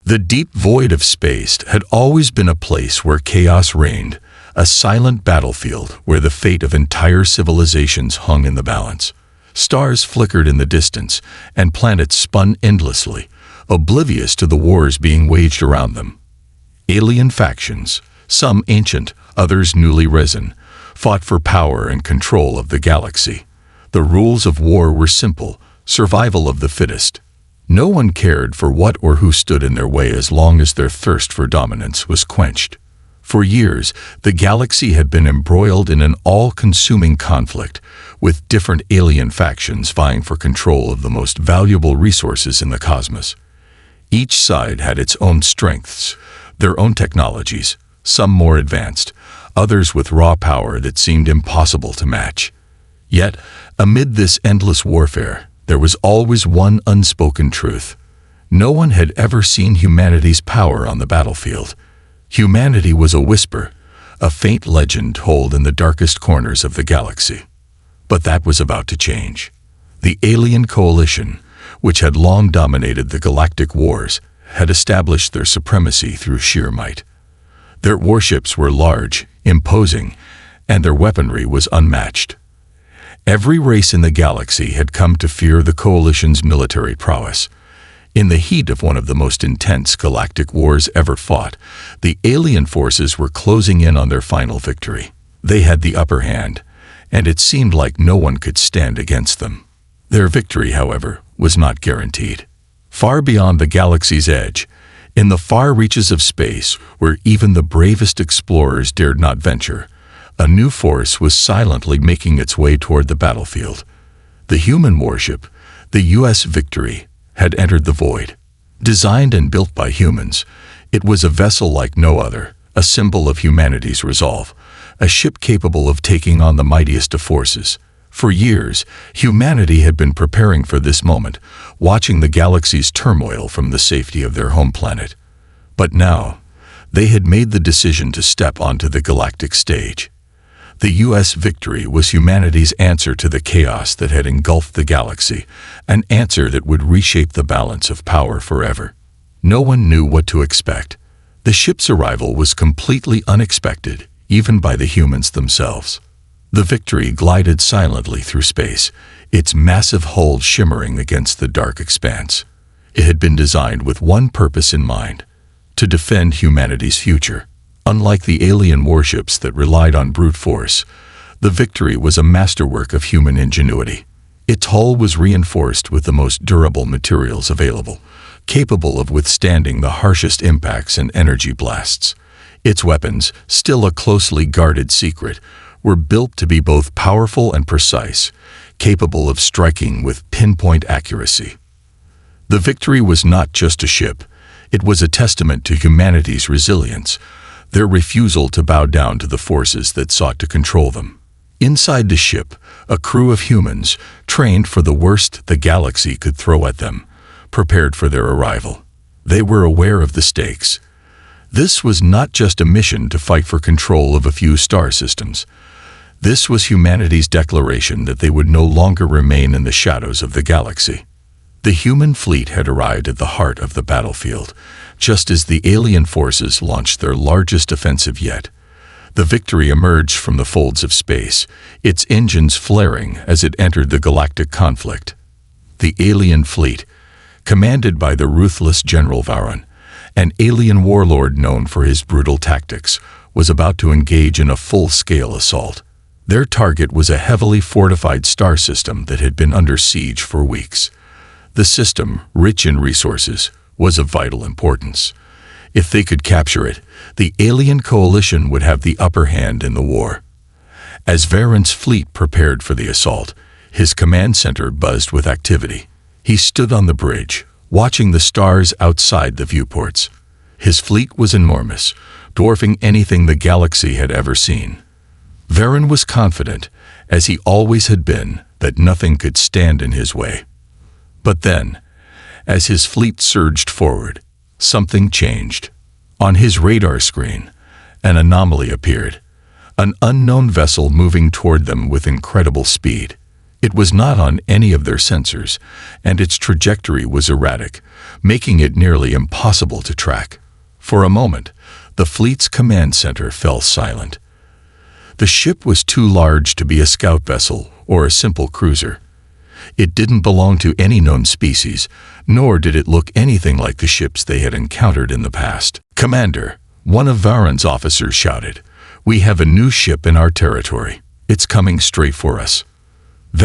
The deep void of space had always been a place where chaos reigned, a silent battlefield where the fate of entire civilizations hung in the balance. Stars flickered in the distance, and planets spun endlessly, oblivious to the wars being waged around them. Alien factions, some ancient, others newly risen, fought for power and control of the galaxy. The rules of war were simple: survival of the fittest. No one cared for what or who stood in their way as long as their thirst for dominance was quenched. For years, the galaxy had been embroiled in an all-consuming conflict, with different alien factions vying for control of the most valuable resources in the cosmos. Each side had its own strengths, their own technologies, some more advanced, others with raw power that seemed impossible to match. Yet, amid this endless warfare, there was always one unspoken truth. No one had ever seen humanity's power on the battlefield. Humanity was a whisper, a faint legend told in the darkest corners of the galaxy. But that was about to change. The alien coalition, which had long dominated the galactic wars, had established their supremacy through sheer might. Their warships were large, imposing, and their weaponry was unmatched. Every race in the galaxy had come to fear the coalition's military prowess. In the heat of one of the most intense galactic wars ever fought, the alien forces were closing in on their final victory. They had the upper hand, and it seemed like no one could stand against them. Their victory, however, was not guaranteed. Far beyond the galaxy's edge, in the far reaches of space, where even the bravest explorers dared not venture, a new force was silently making its way toward the battlefield. The human warship, the U.S. Victory, had entered the void. Designed and built by humans, it was a vessel like no other, a symbol of humanity's resolve, a ship capable of taking on the mightiest of forces. For years, humanity had been preparing for this moment, watching the galaxy's turmoil from the safety of their home planet. But now, they had made the decision to step onto the galactic stage. The U.S. Victory was humanity's answer to the chaos that had engulfed the galaxy, an answer that would reshape the balance of power forever. No one knew what to expect. The ship's arrival was completely unexpected, even by the humans themselves. The Victory glided silently through space, its massive hull shimmering against the dark expanse. It had been designed with one purpose in mind: to defend humanity's future. Unlike the alien warships that relied on brute force, the Victory was a masterwork of human ingenuity. Its hull was reinforced with the most durable materials available, capable of withstanding the harshest impacts and energy blasts. Its weapons, still a closely guarded secret, were built to be both powerful and precise, capable of striking with pinpoint accuracy. The Victory was not just a ship, it was a testament to humanity's resilience, their refusal to bow down to the forces that sought to control them. Inside the ship, a crew of humans, trained for the worst the galaxy could throw at them, prepared for their arrival. They were aware of the stakes. This was not just a mission to fight for control of a few star systems. This was humanity's declaration that they would no longer remain in the shadows of the galaxy. The human fleet had arrived at the heart of the battlefield, just as the alien forces launched their largest offensive yet. The Victory emerged from the folds of space, its engines flaring as it entered the galactic conflict. The alien fleet, commanded by the ruthless General Varon, an alien warlord known for his brutal tactics, was about to engage in a full-scale assault. Their target was a heavily fortified star system that had been under siege for weeks. The system, rich in resources, was of vital importance. If they could capture it, the alien coalition would have the upper hand in the war. As Varon's fleet prepared for the assault, his command center buzzed with activity. He stood on the bridge, watching the stars outside the viewports. His fleet was enormous, dwarfing anything the galaxy had ever seen. Varon was confident, as he always had been, that nothing could stand in his way. But then, as his fleet surged forward, something changed. On his radar screen, an anomaly appeared, an unknown vessel moving toward them with incredible speed. It was not on any of their sensors, and its trajectory was erratic, making it nearly impossible to track. For a moment, the fleet's command center fell silent. The ship was too large to be a scout vessel or a simple cruiser. It didn't belong to any known species, nor did it look anything like the ships they had encountered in the past. "Commander," one of Varen's officers shouted, "we have a new ship in our territory. It's coming straight for us."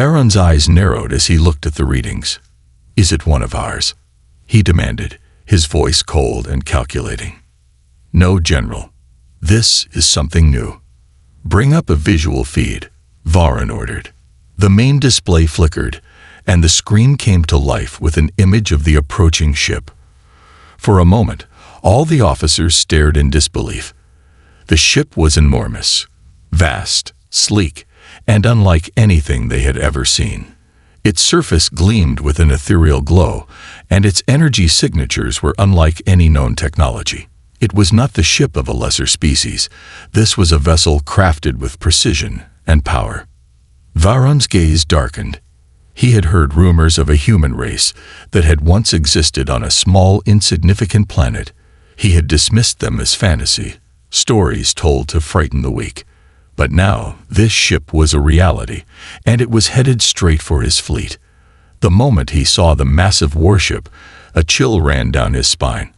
Varen's eyes narrowed as he looked at the readings. "Is it one of ours?" he demanded, his voice cold and calculating. "No, General. This is something new." "Bring up a visual feed," Varen ordered. The main display flickered, and the screen came to life with an image of the approaching ship. For a moment, all the officers stared in disbelief. The ship was enormous, vast, sleek, and unlike anything they had ever seen. Its surface gleamed with an ethereal glow, and its energy signatures were unlike any known technology. It was not the ship of a lesser species. This was a vessel crafted with precision and power. Varen's gaze darkened. He had heard rumors of a human race that had once existed on a small, insignificant planet. He had dismissed them as fantasy, stories told to frighten the weak. But now, this ship was a reality, and it was headed straight for his fleet. The moment he saw the massive warship, a chill ran down his spine.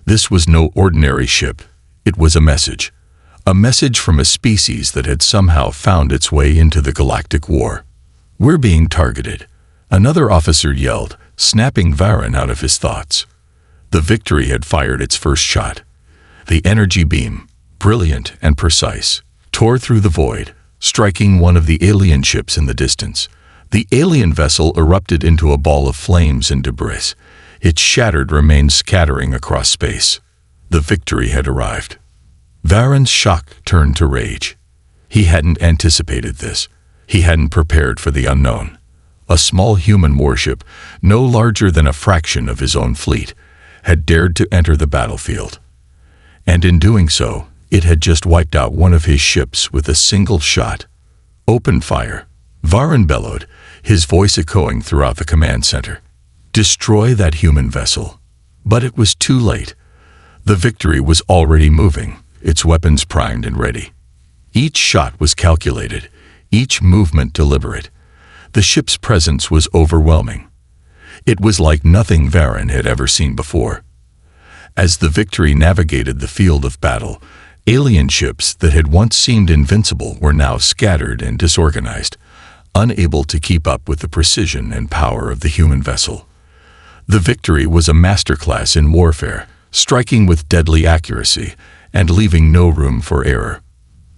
This was no ordinary ship. It was a message from a species that had somehow found its way into the galactic war. "We're being targeted," another officer yelled, snapping Varen out of his thoughts. The Victory had fired its first shot. The energy beam, brilliant and precise, tore through the void, striking one of the alien ships in the distance. The alien vessel erupted into a ball of flames and debris. Its shattered remains scattering across space. The Victory had arrived. Varen's shock turned to rage. He hadn't anticipated this. He hadn't prepared for the unknown. A small human warship, no larger than a fraction of his own fleet, had dared to enter the battlefield. And in doing so, it had just wiped out one of his ships with a single shot. "Open fire," Varen bellowed, his voice echoing throughout the command center. "Destroy that human vessel." But it was too late. The Victory was already moving, its weapons primed and ready. Each shot was calculated, each movement deliberate. The ship's presence was overwhelming. It was like nothing Varen had ever seen before. As the Victory navigated the field of battle, alien ships that had once seemed invincible were now scattered and disorganized, unable to keep up with the precision and power of the human vessel. The Victory was a masterclass in warfare, striking with deadly accuracy and leaving no room for error.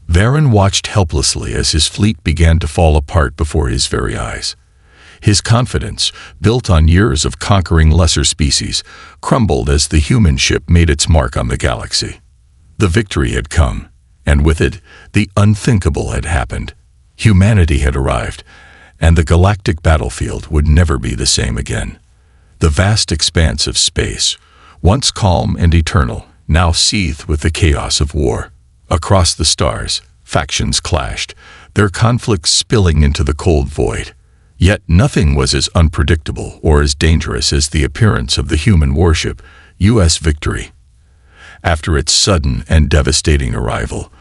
Varen watched helplessly as his fleet began to fall apart before his very eyes. His confidence, built on years of conquering lesser species, crumbled as the human ship made its mark on the galaxy. The Victory had come, and with it, the unthinkable had happened. Humanity had arrived, and the galactic battlefield would never be the same again. The vast expanse of space, once calm and eternal, now seethed with the chaos of war. Across the stars, factions clashed, their conflicts spilling into the cold void. Yet nothing was as unpredictable or as dangerous as the appearance of the human warship, U.S. Victory. After its sudden and devastating arrival,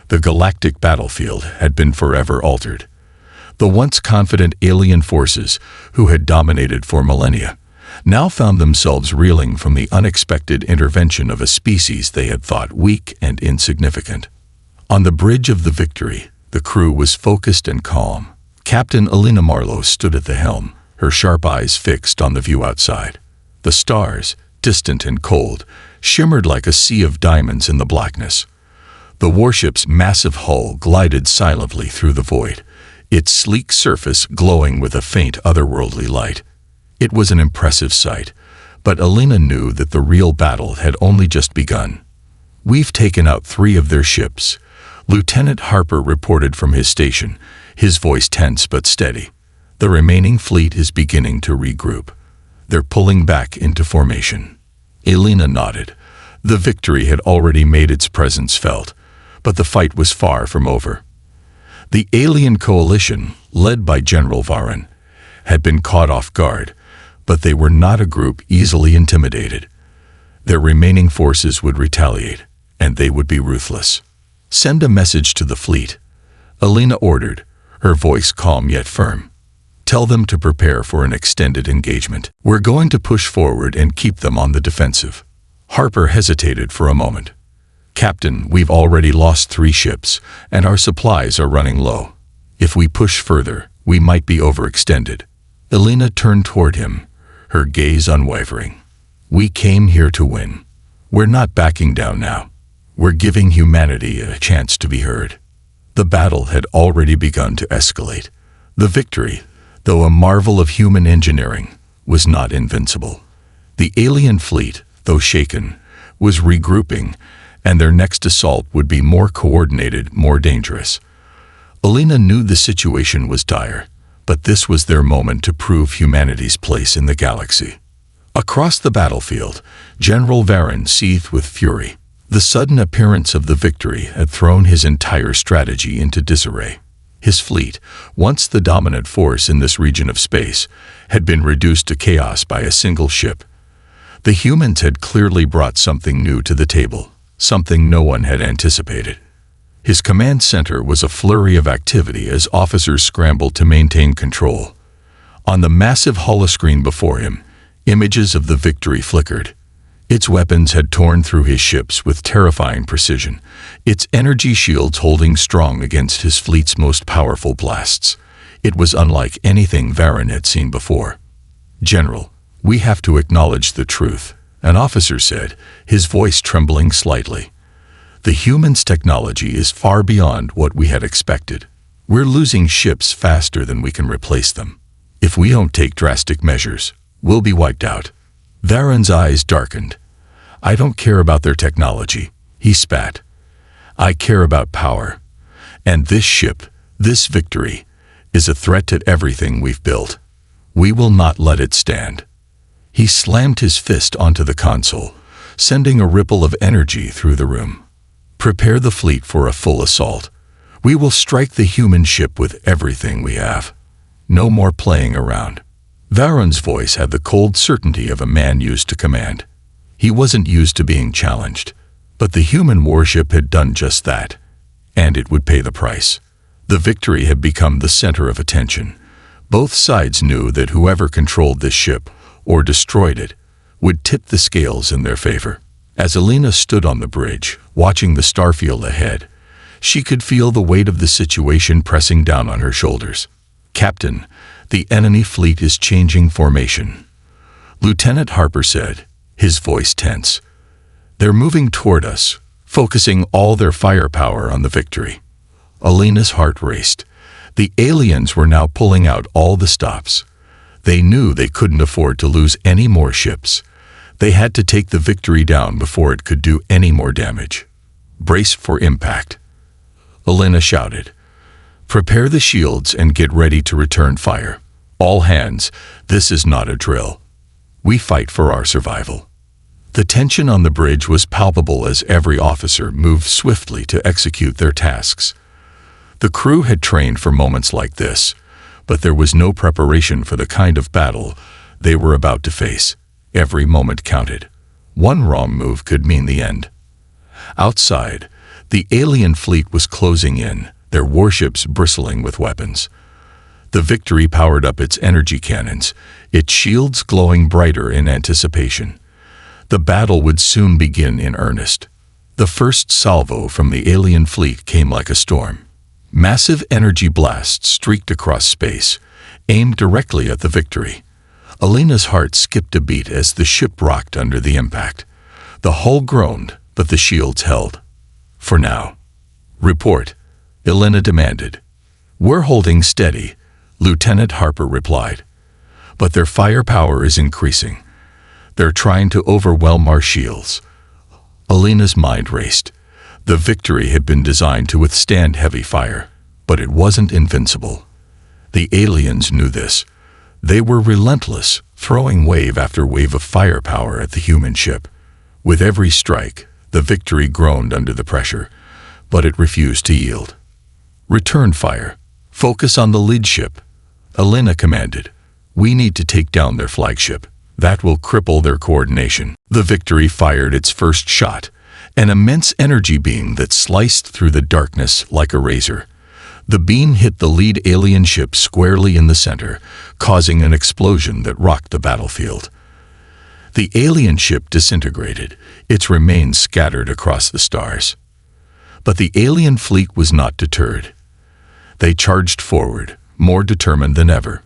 the galactic battlefield had been forever altered. The once confident alien forces, who had dominated for millennia, now found themselves reeling from the unexpected intervention of a species they had thought weak and insignificant. On the bridge of the Victory, the crew was focused and calm. Captain Alina Marlowe stood at the helm, her sharp eyes fixed on the view outside. The stars, distant and cold, shimmered like a sea of diamonds in the blackness. The warship's massive hull glided silently through the void, its sleek surface glowing with a faint otherworldly light. It was an impressive sight, but Alina knew that the real battle had only just begun. "We've taken out 3 of their ships," Lieutenant Harper reported from his station, his voice tense but steady. "The remaining fleet is beginning to regroup. They're pulling back into formation." Alina nodded. The Victory had already made its presence felt, but the fight was far from over. The alien coalition, led by General Varen, had been caught off guard, but they were not a group easily intimidated. Their remaining forces would retaliate, and they would be ruthless. "Send a message to the fleet," Alina ordered, her voice calm yet firm. "Tell them to prepare for an extended engagement. We're going to push forward and keep them on the defensive." Harper hesitated for a moment. "Captain, we've already lost 3 ships, and our supplies are running low. If we push further, we might be overextended." Alina turned toward him, her gaze unwavering. "We came here to win. We're not backing down now. We're giving humanity a chance to be heard." The battle had already begun to escalate. The victory, though a marvel of human engineering, was not invincible. The alien fleet, though shaken, was regrouping, and their next assault would be more coordinated, more dangerous. Alina knew the situation was dire, but this was their moment to prove humanity's place in the galaxy. Across the battlefield, General Varen seethed with fury. The sudden appearance of the victory had thrown his entire strategy into disarray. His fleet, once the dominant force in this region of space, had been reduced to chaos by a single ship. The humans had clearly brought something new to the table, something no one had anticipated. His command center was a flurry of activity as officers scrambled to maintain control. On the massive holoscreen before him, images of the victory flickered. Its weapons had torn through his ships with terrifying precision, its energy shields holding strong against his fleet's most powerful blasts. It was unlike anything Varen had seen before. "General, we have to acknowledge the truth," an officer said, his voice trembling slightly. "The humans' technology is far beyond what we had expected. We're losing ships faster than we can replace them. If we don't take drastic measures, we'll be wiped out." Varen's eyes darkened. "I don't care about their technology," he spat. "I care about power. And this ship, this victory, is a threat to everything we've built. We will not let it stand." He slammed his fist onto the console, sending a ripple of energy through the room. "Prepare the fleet for a full assault. We will strike the human ship with everything we have. No more playing around." Varen's voice had the cold certainty of a man used to command. He wasn't used to being challenged, but the human warship had done just that, and it would pay the price. The victory had become the center of attention. Both sides knew that whoever controlled this ship, or destroyed it, would tip the scales in their favor. As Alina stood on the bridge, watching the starfield ahead, she could feel the weight of the situation pressing down on her shoulders. "Captain, the enemy fleet is changing formation," Lieutenant Harper said, his voice tense. "They're moving toward us, focusing all their firepower on the victory." Alina's heart raced. The aliens were now pulling out all the stops. They knew they couldn't afford to lose any more ships. They had to take the victory down before it could do any more damage. "Brace for impact," Alina shouted. "Prepare the shields and get ready to return fire. All hands, this is not a drill. We fight for our survival." The tension on the bridge was palpable as every officer moved swiftly to execute their tasks. The crew had trained for moments like this, but there was no preparation for the kind of battle they were about to face. Every moment counted. One wrong move could mean the end. Outside, the alien fleet was closing in, their warships bristling with weapons. The victory powered up its energy cannons, its shields glowing brighter in anticipation. The battle would soon begin in earnest. The first salvo from the alien fleet came like a storm. Massive energy blasts streaked across space, aimed directly at the victory. Alina's heart skipped a beat as the ship rocked under the impact. The hull groaned, but the shields held. "For now." "Report," Alina demanded. "We're holding steady," Lieutenant Harper replied. "But their firepower is increasing. They're trying to overwhelm our shields." Alina's mind raced. The victory had been designed to withstand heavy fire, but it wasn't invincible. The aliens knew this. They were relentless, throwing wave after wave of firepower at the human ship. With every strike, the victory groaned under the pressure, but it refused to yield. "Return fire," Focus on the lead ship, Elena commanded. We need to take down their flagship. That will cripple their coordination. The Victory fired its first shot, an immense energy beam that sliced through the darkness like a razor. The beam hit the lead alien ship squarely in the center, causing an explosion that rocked the battlefield. The alien ship disintegrated, its remains scattered across the stars. But the alien fleet was not deterred. They charged forward, more determined than ever.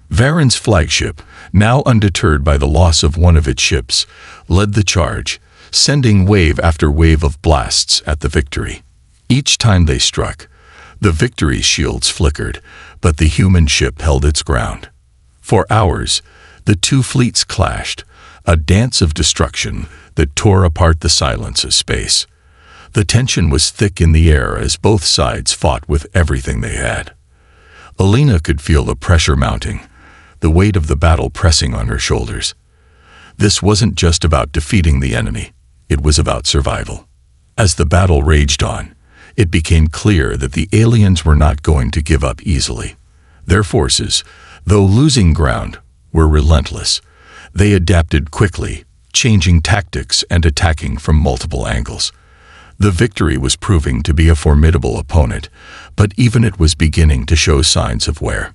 Varen's flagship, now undeterred by the loss of one of its ships, led the charge, sending wave after wave of blasts at the Victory. Each time they struck, the Victory's shields flickered, but the human ship held its ground. For hours, the two fleets clashed, a dance of destruction that tore apart the silence of space. The tension was thick in the air as both sides fought with everything they had. Elena could feel the pressure mounting, the weight of the battle pressing on her shoulders. This wasn't just about defeating the enemy, it was about survival. As the battle raged on, it became clear that the aliens were not going to give up easily. Their forces, though losing ground, were relentless. They adapted quickly, changing tactics and attacking from multiple angles. The Victory was proving to be a formidable opponent, but even it was beginning to show signs of wear.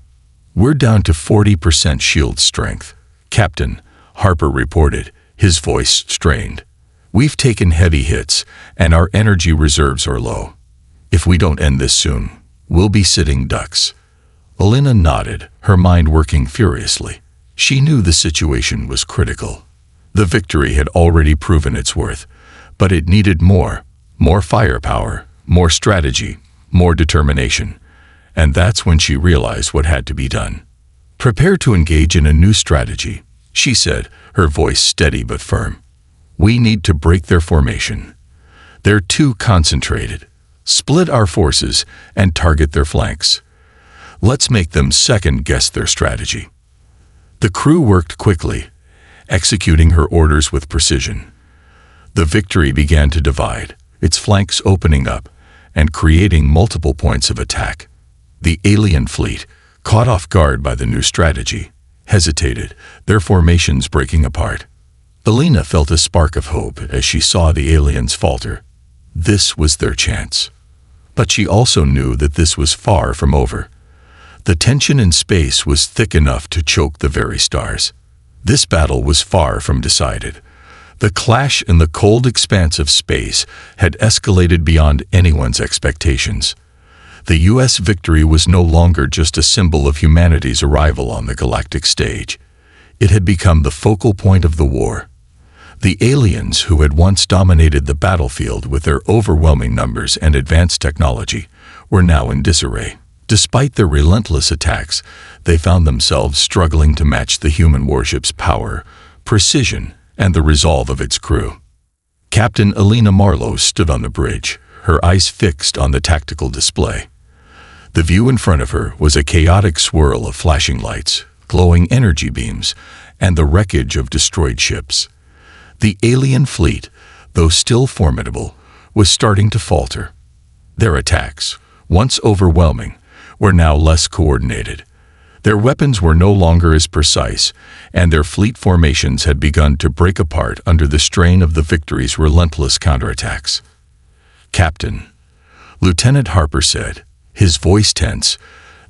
We're down to 40% shield strength, Captain Harper reported, his voice strained. We've taken heavy hits, and our energy reserves are low. If we don't end this soon, we'll be sitting ducks. Elena nodded, her mind working furiously. She knew the situation was critical. The Victory had already proven its worth, but it needed more firepower, more strategy, more determination. And that's when she realized what had to be done. Prepare to engage in a new strategy, she said, her voice steady but firm. We need to break their formation. They're too concentrated. Split our forces and target their flanks. Let's make them second-guess their strategy. The crew worked quickly, executing her orders with precision. The Victory began to divide, its flanks opening up and creating multiple points of attack. The alien fleet, caught off guard by the new strategy, hesitated, their formations breaking apart. Elena felt a spark of hope as she saw the aliens falter. This was their chance. But she also knew that this was far from over. The tension in space was thick enough to choke the very stars. This battle was far from decided. The clash in the cold expanse of space had escalated beyond anyone's expectations. The U.S. Victory was no longer just a symbol of humanity's arrival on the galactic stage. It had become the focal point of the war. The aliens who had once dominated the battlefield with their overwhelming numbers and advanced technology were now in disarray. Despite their relentless attacks, they found themselves struggling to match the human warship's power, precision, and the resolve of its crew. Captain Elena Marlowe stood on the bridge, her eyes fixed on the tactical display. The view in front of her was a chaotic swirl of flashing lights, glowing energy beams, and the wreckage of destroyed ships. The alien fleet, though still formidable, was starting to falter. Their attacks, once overwhelming, were now less coordinated. Their weapons were no longer as precise, and their fleet formations had begun to break apart under the strain of the Victory's relentless counterattacks. Captain, Lieutenant Harper said, his voice tense,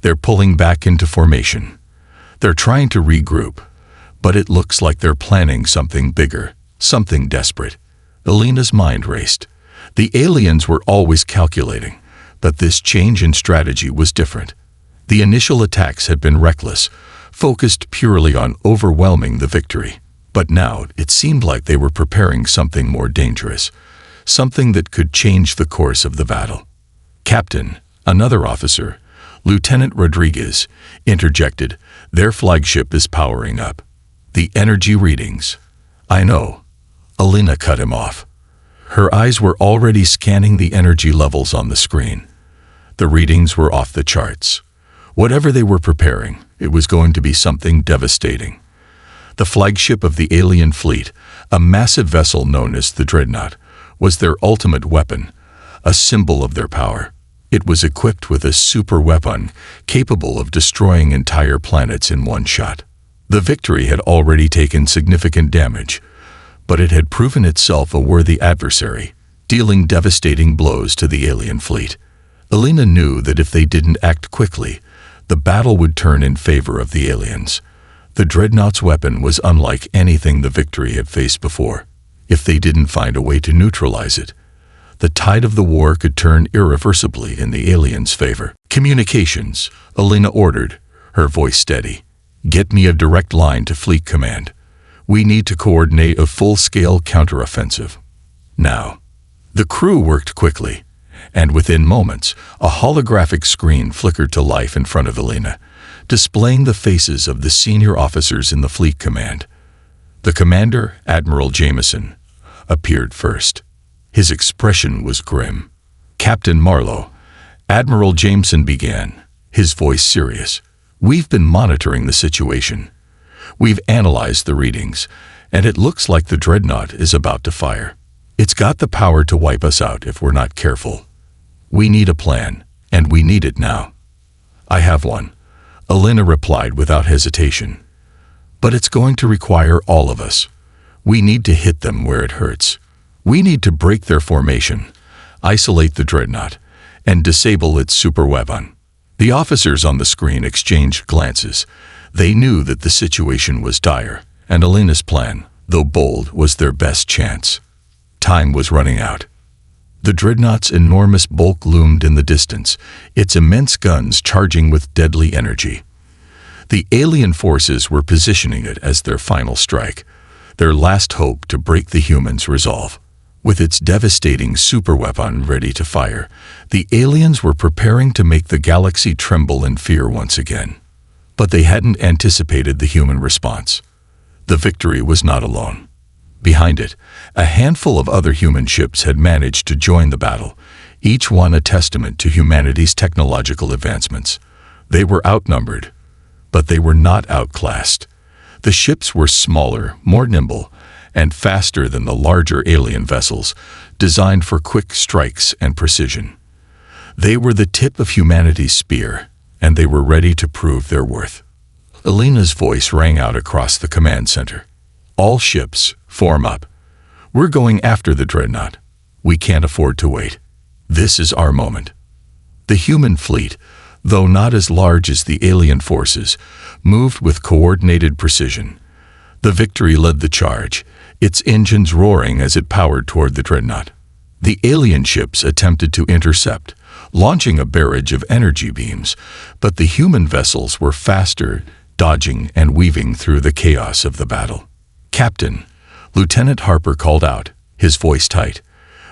they're pulling back into formation. They're trying to regroup, but it looks like they're planning something bigger, something desperate. Elena's mind raced. The aliens were always calculating, but this change in strategy was different. The initial attacks had been reckless, focused purely on overwhelming the Victory. But now it seemed like they were preparing something more dangerous, something that could change the course of the battle. Captain, another officer, Lieutenant Rodriguez, interjected, their flagship is powering up. The energy readings. I know. Elena cut him off. Her eyes were already scanning the energy levels on the screen. The readings were off the charts. Whatever they were preparing, it was going to be something devastating. The flagship of the alien fleet, a massive vessel known as the Dreadnought, was their ultimate weapon, a symbol of their power. It was equipped with a super weapon capable of destroying entire planets in one shot. The Victory had already taken significant damage, but it had proven itself a worthy adversary, dealing devastating blows to the alien fleet. Alina knew that if they didn't act quickly, the battle would turn in favor of the aliens. The Dreadnought's weapon was unlike anything the Victory had faced before. If they didn't find a way to neutralize it, the tide of the war could turn irreversibly in the aliens' favor. Communications, Alina ordered, her voice steady. Get me a direct line to Fleet Command. We need to coordinate a full-scale counteroffensive. Now. The crew worked quickly, and within moments, a holographic screen flickered to life in front of Alina, displaying the faces of the senior officers in the Fleet Command. The commander, Admiral Jameson, appeared first. His expression was grim. Captain Marlowe, Admiral Jameson began, his voice serious. We've been monitoring the situation. We've analyzed the readings, and it looks like the Dreadnought is about to fire. It's got the power to wipe us out if we're not careful. We need a plan, and we need it now. I have one, Alina replied without hesitation. But it's going to require all of us. We need to hit them where it hurts. We need to break their formation, isolate the Dreadnought, and disable its super weapon. The officers on the screen exchanged glances. They knew that the situation was dire, and Alina's plan, though bold, was their best chance. Time was running out. The Dreadnought's enormous bulk loomed in the distance, its immense guns charging with deadly energy. The alien forces were positioning it as their final strike, their last hope to break the humans' resolve. With its devastating superweapon ready to fire, the aliens were preparing to make the galaxy tremble in fear once again. But they hadn't anticipated the human response. The Victory was not alone. Behind it, a handful of other human ships had managed to join the battle, each one a testament to humanity's technological advancements. They were outnumbered, but they were not outclassed. The ships were smaller, more nimble, and faster than the larger alien vessels, designed for quick strikes and precision. They were the tip of humanity's spear, and they were ready to prove their worth. Alina's voice rang out across the command center. All ships, form up. We're going after the Dreadnought. We can't afford to wait. This is our moment. The human fleet, though not as large as the alien forces, moved with coordinated precision. The Victory led the charge, its engines roaring as it powered toward the Dreadnought. The alien ships attempted to intercept, launching a barrage of energy beams, but the human vessels were faster, dodging and weaving through the chaos of the battle. Captain, Lieutenant Harper called out, his voice tight.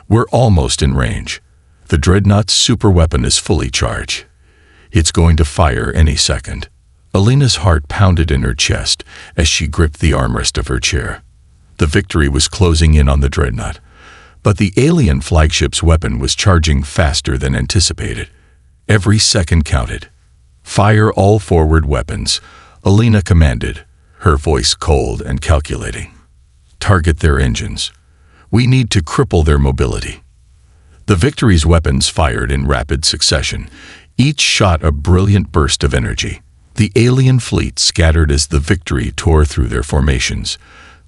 We're almost in range. The Dreadnought's superweapon is fully charged. It's going to fire any second. Alina's heart pounded in her chest as she gripped the armrest of her chair. The Victory was closing in on the Dreadnought, but the alien flagship's weapon was charging faster than anticipated. Every second counted. Fire all forward weapons, Alina commanded, her voice cold and calculating. Target their engines. We need to cripple their mobility. The Victory's weapons fired in rapid succession, each shot a brilliant burst of energy. The alien fleet scattered as the Victory tore through their formations,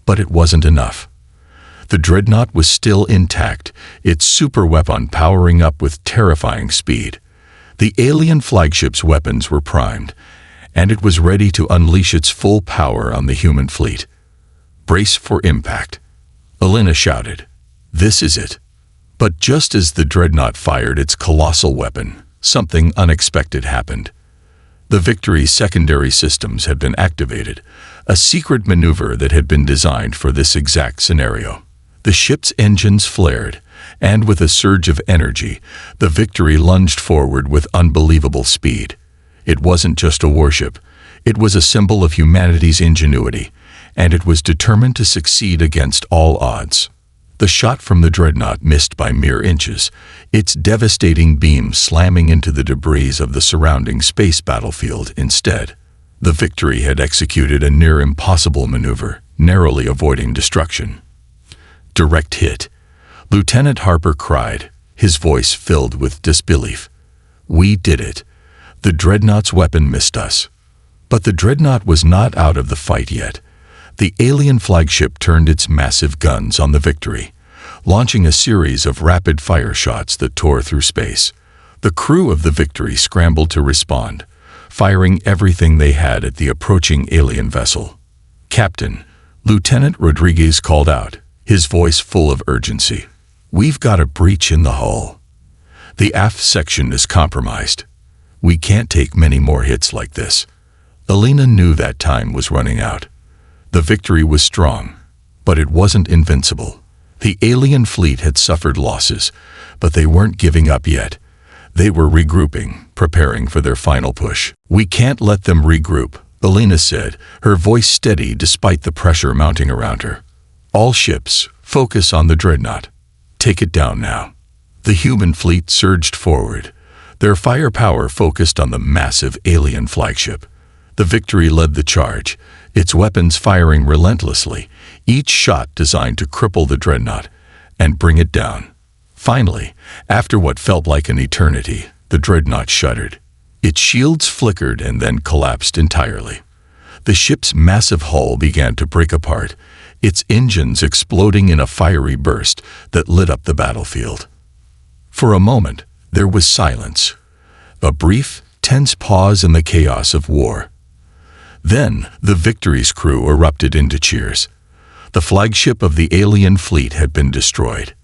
but it wasn't enough. The Dreadnought was still intact, its superweapon powering up with terrifying speed. The alien flagship's weapons were primed, and it was ready to unleash its full power on the human fleet. Brace for impact. Alina shouted. This is it. But just as the Dreadnought fired its colossal weapon, something unexpected happened. The Victory's secondary systems had been activated, a secret maneuver that had been designed for this exact scenario. The ship's engines flared, and with a surge of energy, the Victory lunged forward with unbelievable speed. It wasn't just a warship. It was a symbol of humanity's ingenuity, and it was determined to succeed against all odds. The shot from the Dreadnought missed by mere inches, its devastating beam slamming into the debris of the surrounding space battlefield instead. The Victory had executed a near-impossible maneuver, narrowly avoiding destruction. Direct hit. Lieutenant Harper cried, his voice filled with disbelief. We did it. The dreadnought's weapon missed us. But the dreadnought was not out of the fight yet. The alien flagship turned its massive guns on the Victory, launching a series of rapid-fire shots that tore through space. The crew of the Victory scrambled to respond, firing everything they had at the approaching alien vessel. "Captain," Lieutenant Rodriguez called out, his voice full of urgency. "We've got a breach in the hull. The aft section is compromised. We can't take many more hits like this." Elena knew that time was running out. The Victory was strong, but it wasn't invincible. The alien fleet had suffered losses, but they weren't giving up yet. They were regrouping, preparing for their final push. "We can't let them regroup," Elena said, her voice steady despite the pressure mounting around her. "All ships, focus on the dreadnought. Take it down now." The human fleet surged forward, their firepower focused on the massive alien flagship. The Victory led the charge, its weapons firing relentlessly, each shot designed to cripple the dreadnought and bring it down. Finally, after what felt like an eternity, the dreadnought shuddered. Its shields flickered and then collapsed entirely. The ship's massive hull began to break apart, its engines exploding in a fiery burst that lit up the battlefield. For a moment, there was silence, a brief, tense pause in the chaos of war. Then, the Victory's crew erupted into cheers. The flagship of the alien fleet had been destroyed.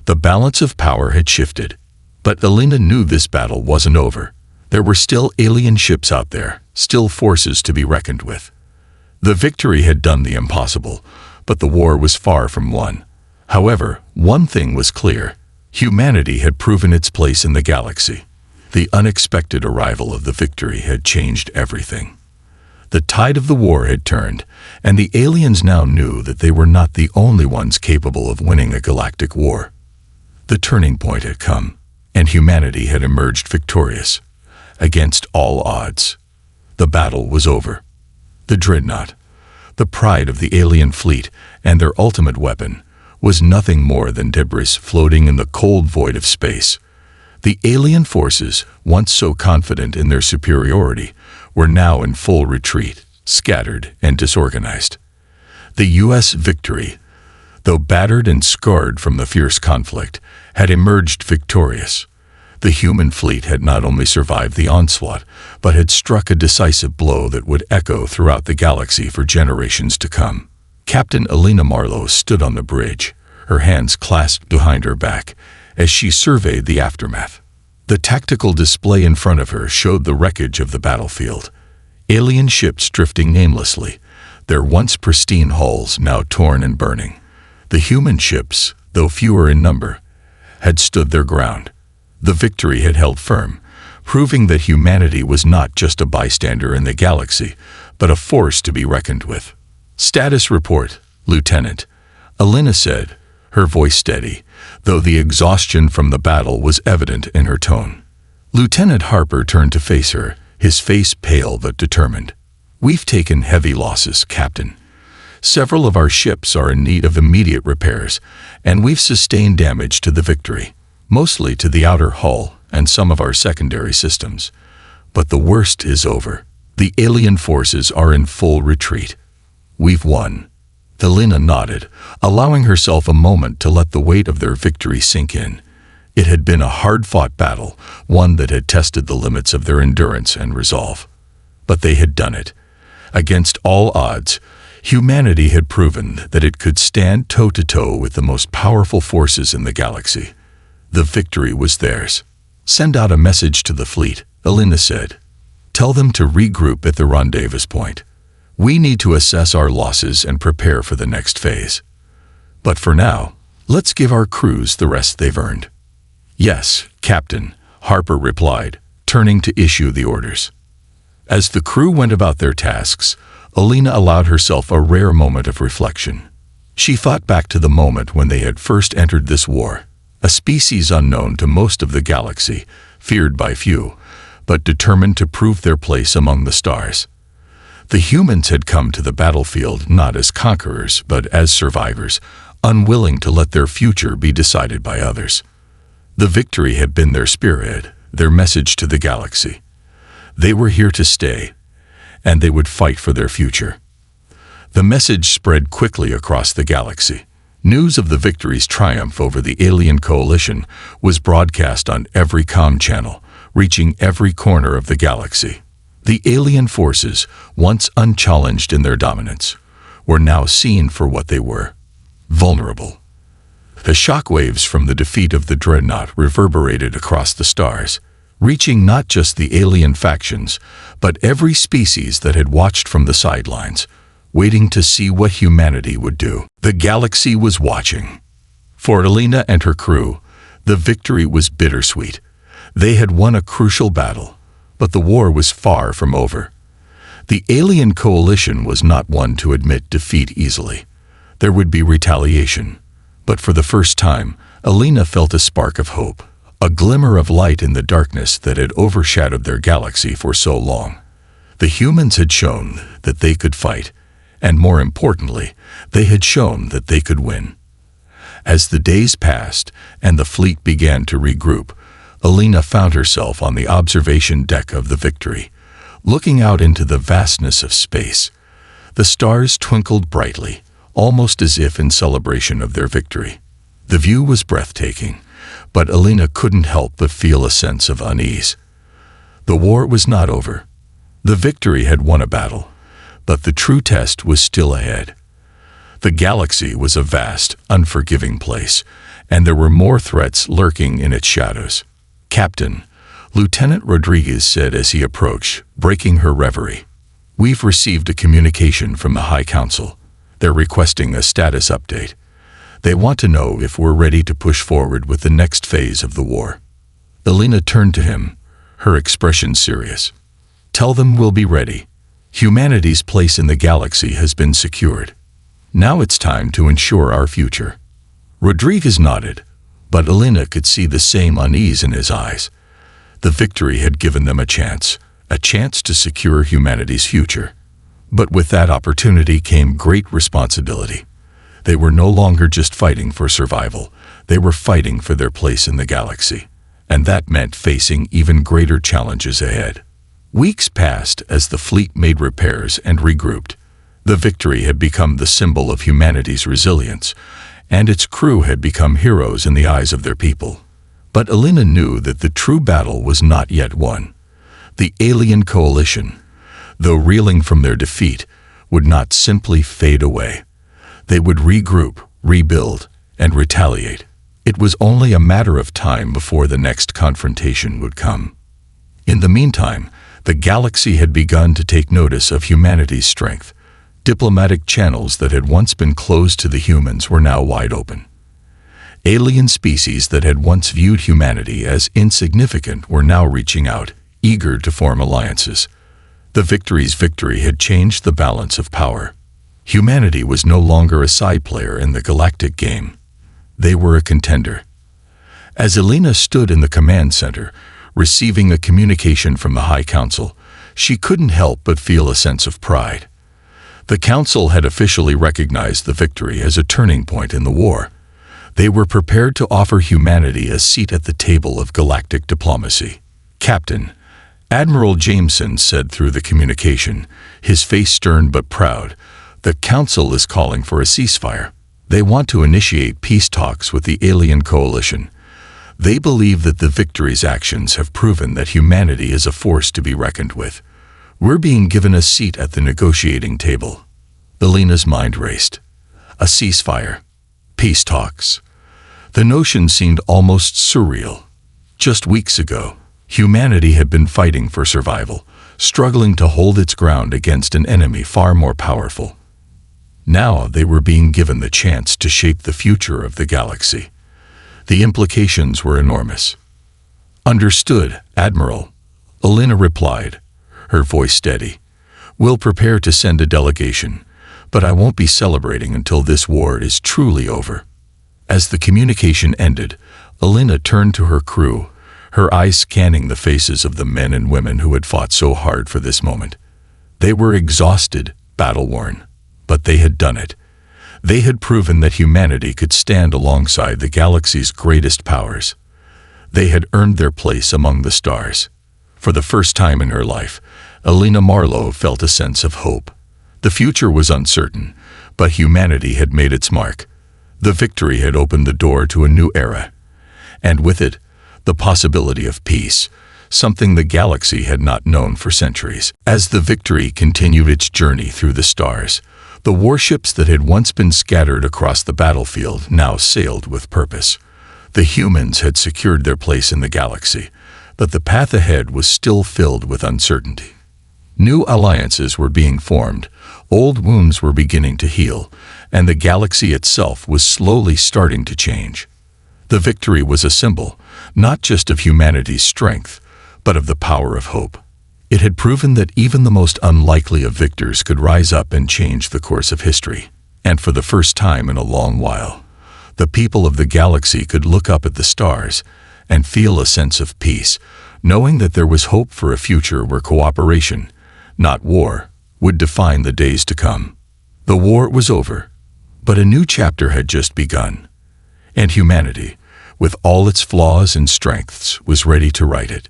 The balance of power had shifted, but Elena knew this battle wasn't over. There were still alien ships out there, still forces to be reckoned with. The Victory had done the impossible, but the war was far from won. However, one thing was clear. Humanity had proven its place in the galaxy. The unexpected arrival of the Victory had changed everything. The tide of the war had turned, and the aliens now knew that they were not the only ones capable of winning a galactic war. The turning point had come, and humanity had emerged victorious. Against all odds, the battle was over. The dreadnought, the pride of the alien fleet and their ultimate weapon, was nothing more than debris floating in the cold void of space. The alien forces, once so confident in their superiority, were now in full retreat, scattered and disorganized. The U.S. Victory, though battered and scarred from the fierce conflict, had emerged victorious. The human fleet had not only survived the onslaught, but had struck a decisive blow that would echo throughout the galaxy for generations to come. Captain Elena Marlowe stood on the bridge, her hands clasped behind her back, as she surveyed the aftermath. The tactical display in front of her showed the wreckage of the battlefield. Alien ships drifting aimlessly, their once pristine hulls now torn and burning. The human ships, though fewer in number, had stood their ground. The Victory had held firm, proving that humanity was not just a bystander in the galaxy, but a force to be reckoned with. "Status report, Lieutenant," Elena said, her voice steady, though the exhaustion from the battle was evident in her tone. Lieutenant Harper turned to face her, his face pale but determined. "We've taken heavy losses, Captain. Several of our ships are in need of immediate repairs, and we've sustained damage to the Victory, mostly to the outer hull and some of our secondary systems. But the worst is over. The alien forces are in full retreat. We've won." Elena nodded, allowing herself a moment to let the weight of their victory sink in. It had been a hard-fought battle, one that had tested the limits of their endurance and resolve. But they had done it. Against all odds, humanity had proven that it could stand toe-to-toe with the most powerful forces in the galaxy. The Victory was theirs. "Send out a message to the fleet," Elena said. "Tell them to regroup at the rendezvous point. We need to assess our losses and prepare for the next phase. But for now, let's give our crews the rest they've earned." "Yes, Captain," Harper replied, turning to issue the orders. As the crew went about their tasks, Elena allowed herself a rare moment of reflection. She thought back to the moment when they had first entered this war, a species unknown to most of the galaxy, feared by few, but determined to prove their place among the stars. The humans had come to the battlefield not as conquerors, but as survivors, unwilling to let their future be decided by others. The Victory had been their spearhead, their message to the galaxy. They were here to stay, and they would fight for their future. The message spread quickly across the galaxy. News of the victory's triumph over the alien coalition was broadcast on every comm channel, reaching every corner of the galaxy. The alien forces, once unchallenged in their dominance, were now seen for what they were: vulnerable. The shockwaves from the defeat of the dreadnought reverberated across the stars, reaching not just the alien factions, but every species that had watched from the sidelines, waiting to see what humanity would do. The galaxy was watching. For Alina and her crew, the victory was bittersweet. They had won a crucial battle, but the war was far from over. The alien coalition was not one to admit defeat easily. There would be retaliation. But for the first time, Alina felt a spark of hope, a glimmer of light in the darkness that had overshadowed their galaxy for so long. The humans had shown that they could fight, and more importantly, they had shown that they could win. As the days passed and the fleet began to regroup, Alina found herself on the observation deck of the Victory, looking out into the vastness of space. The stars twinkled brightly, almost as if in celebration of their victory. The view was breathtaking, but Alina couldn't help but feel a sense of unease. The war was not over. The Victory had won a battle, but the true test was still ahead. The galaxy was a vast, unforgiving place, and there were more threats lurking in its shadows. "Captain," Lieutenant Rodriguez said as he approached, breaking her reverie, "we've received a communication from the High Council. They're requesting a status update. They want to know if we're ready to push forward with the next phase of the war." Alina turned to him, her expression serious. "Tell them we'll be ready. Humanity's place in the galaxy has been secured. Now it's time to ensure our future." Rodriguez nodded, but Alina could see the same unease in his eyes. The Victory had given them a chance to secure humanity's future. But with that opportunity came great responsibility. They were no longer just fighting for survival, they were fighting for their place in the galaxy. And that meant facing even greater challenges ahead. Weeks passed as the fleet made repairs and regrouped. The Victory had become the symbol of humanity's resilience, and its crew had become heroes in the eyes of their people. But Alina knew that the true battle was not yet won. The alien coalition, though reeling from their defeat, would not simply fade away. They would regroup, rebuild, and retaliate. It was only a matter of time before the next confrontation would come. In the meantime, the galaxy had begun to take notice of humanity's strength. Diplomatic channels that had once been closed to the humans were now wide open. Alien species that had once viewed humanity as insignificant were now reaching out, eager to form alliances. The Victory's victory had changed the balance of power. Humanity was no longer a side player in the galactic game. They were a contender. As Alina stood in the command center, receiving a communication from the High Council, she couldn't help but feel a sense of pride. The Council had officially recognized the Victory as a turning point in the war. They were prepared to offer humanity a seat at the table of galactic diplomacy. "Captain," Admiral Jameson said through the communication, his face stern but proud, "the Council is calling for a ceasefire. They want to initiate peace talks with the alien coalition. They believe that the Victory's actions have proven that humanity is a force to be reckoned with. We're being given a seat at the negotiating table." Alina's mind raced. A ceasefire. Peace talks. The notion seemed almost surreal. Just weeks ago, humanity had been fighting for survival, struggling to hold its ground against an enemy far more powerful. Now they were being given the chance to shape the future of the galaxy. The implications were enormous. "Understood, Admiral," Alina replied, her voice steady. "We'll prepare to send a delegation, but I won't be celebrating until this war is truly over." As the communication ended, Alina turned to her crew, her eyes scanning the faces of the men and women who had fought so hard for this moment. They were exhausted, battle-worn, but they had done it. They had proven that humanity could stand alongside the galaxy's greatest powers. They had earned their place among the stars. For the first time in her life, Elena Marlowe felt a sense of hope. The future was uncertain, but humanity had made its mark. The victory had opened the door to a new era, and with it, the possibility of peace, something the galaxy had not known for centuries. As the victory continued its journey through the stars, the warships that had once been scattered across the battlefield now sailed with purpose. The humans had secured their place in the galaxy, but the path ahead was still filled with uncertainty. New alliances were being formed, old wounds were beginning to heal, and the galaxy itself was slowly starting to change. The victory was a symbol, not just of humanity's strength, but of the power of hope. It had proven that even the most unlikely of victors could rise up and change the course of history. And for the first time in a long while, the people of the galaxy could look up at the stars and feel a sense of peace, knowing that there was hope for a future where cooperation, not war, would define the days to come. The war was over, but a new chapter had just begun, and humanity, with all its flaws and strengths, was ready to write it.